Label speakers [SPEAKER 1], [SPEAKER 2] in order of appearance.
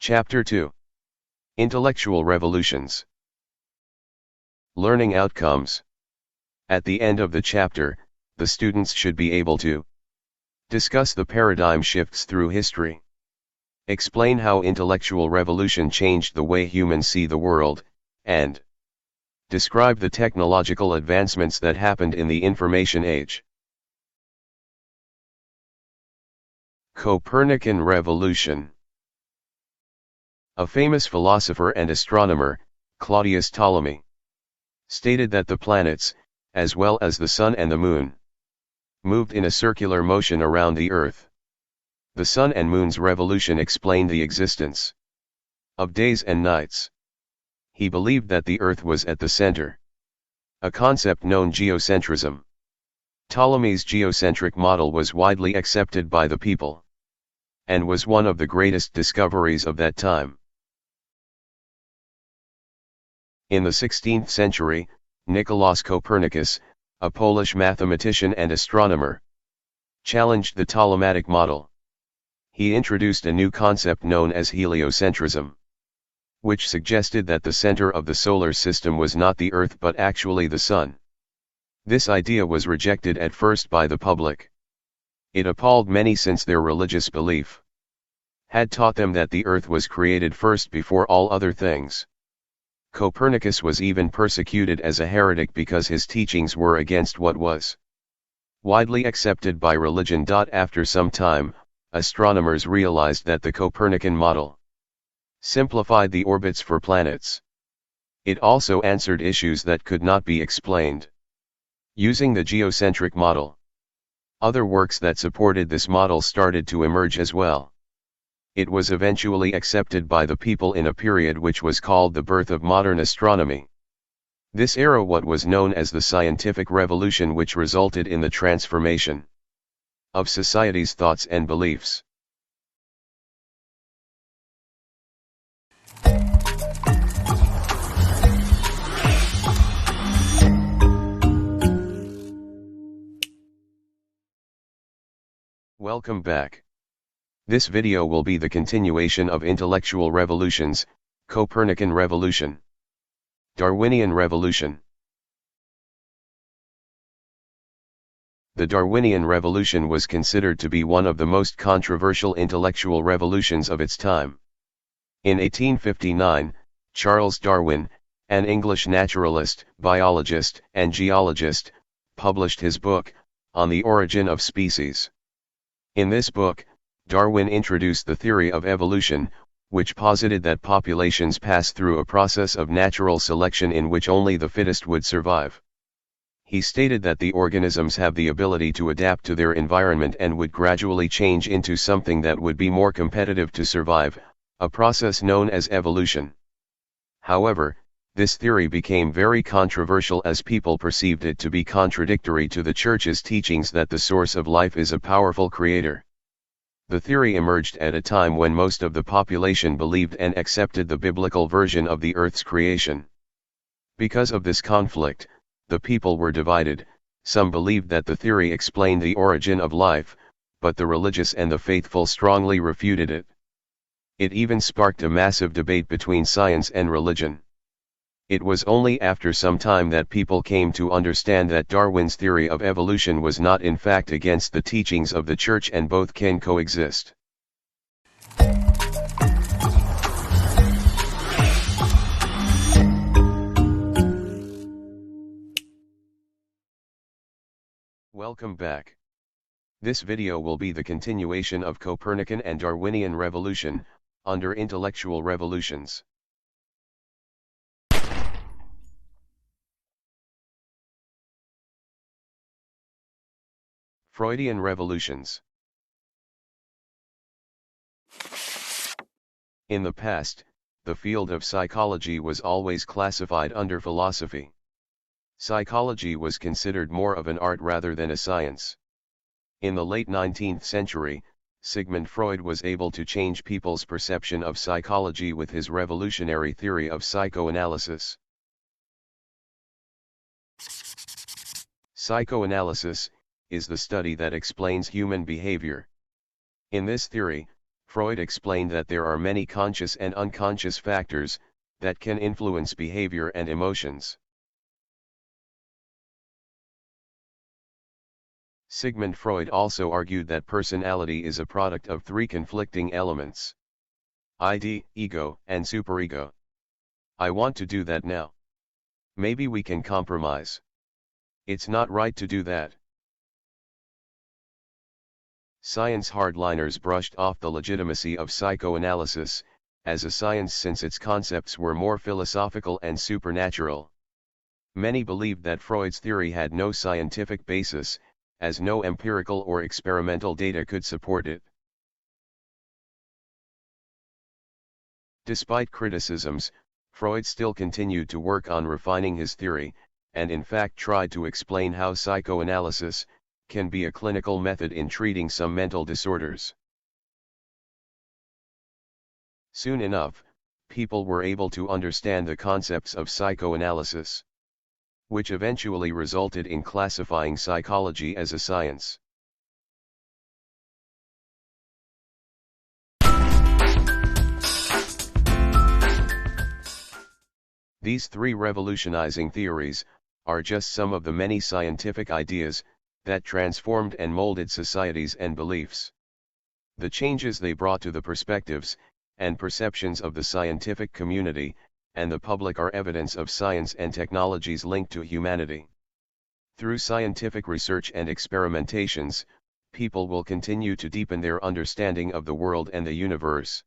[SPEAKER 1] Chapter 2. Intellectual Revolutions. Learning Outcomes. At the end of the chapter, the students should be able to discuss the paradigm shifts through history, explain how intellectual revolution changed the way humans see the world, and describe the technological advancements that happened in the information age. Copernican Revolution. A famous philosopher and astronomer, Claudius Ptolemy, stated that the planets, as well as the sun and the moon, moved in a circular motion around the earth. The sun and moon's revolution explained the existence of days and nights. He believed that the earth was at the center, a concept known geocentrism. Ptolemy's geocentric model was widely accepted by the people, and was one of the greatest discoveries of that time. In the 16th century, Nicolaus Copernicus, a Polish mathematician and astronomer, challenged the Ptolemaic model. He introduced a new concept known as heliocentrism, which suggested that the center of the solar system was not the Earth but actually the Sun. This idea was rejected at first by the public. It appalled many since their religious belief had taught them that the Earth was created first before all other things. Copernicus was even persecuted as a heretic because his teachings were against what was widely accepted by religion. After some time, astronomers realized that the Copernican model simplified the orbits for planets. It also answered issues that could not be explained using the geocentric model. Other works that supported this model started to emerge as well. It was eventually accepted by the people in a period which was called the birth of modern astronomy. This era what was known as the scientific revolution, which resulted in the transformation of society's thoughts and beliefs. Welcome back. This video will be the continuation of intellectual revolutions, Copernican Revolution, Darwinian Revolution. The Darwinian Revolution was considered to be one of the most controversial intellectual revolutions of its time. In 1859, Charles Darwin, an English naturalist, biologist, and geologist, published his book, On the Origin of Species. In this book, Darwin introduced the theory of evolution, which posited that populations pass through a process of natural selection in which only the fittest would survive. He stated that the organisms have the ability to adapt to their environment and would gradually change into something that would be more competitive to survive, a process known as evolution. However, this theory became very controversial as people perceived it to be contradictory to the Church's teachings that the source of life is a powerful creator. The theory emerged at a time when most of the population believed and accepted the biblical version of the Earth's creation. Because of this conflict, the people were divided. Some believed that the theory explained the origin of life, but the religious and the faithful strongly refuted it. It even sparked a massive debate between science and religion. It was only after some time that people came to understand that Darwin's theory of evolution was not in fact against the teachings of the Church and both can coexist. Welcome back. This video will be the continuation of Copernican and Darwinian Revolution, under intellectual revolutions. Freudian revolutions. In the past, the field of psychology was always classified under philosophy. Psychology was considered more of an art rather than a science. In the late 19th century, Sigmund Freud was able to change people's perception of psychology with his revolutionary theory of psychoanalysis. Psychoanalysis is the study that explains human behavior. In this theory, Freud explained that there are many conscious and unconscious factors that can influence behavior and emotions. Sigmund Freud also argued that personality is a product of three conflicting elements: id, ego, and superego. I want to do that now. Maybe we can compromise. It's not right to do that. Science hardliners brushed off the legitimacy of psychoanalysis as a science since its concepts were more philosophical and supernatural. Many believed that Freud's theory had no scientific basis, as no empirical or experimental data could support it. Despite criticisms, Freud still continued to work on refining his theory, and in fact tried to explain how psychoanalysis can be a clinical method in treating some mental disorders. Soon enough, people were able to understand the concepts of psychoanalysis, which eventually resulted in classifying psychology as a science. These three revolutionizing theories are just some of the many scientific ideas that transformed and molded societies and beliefs. The changes they brought to the perspectives and perceptions of the scientific community and the public are evidence of science and technology's link to humanity. Through scientific research and experimentations, people will continue to deepen their understanding of the world and the universe.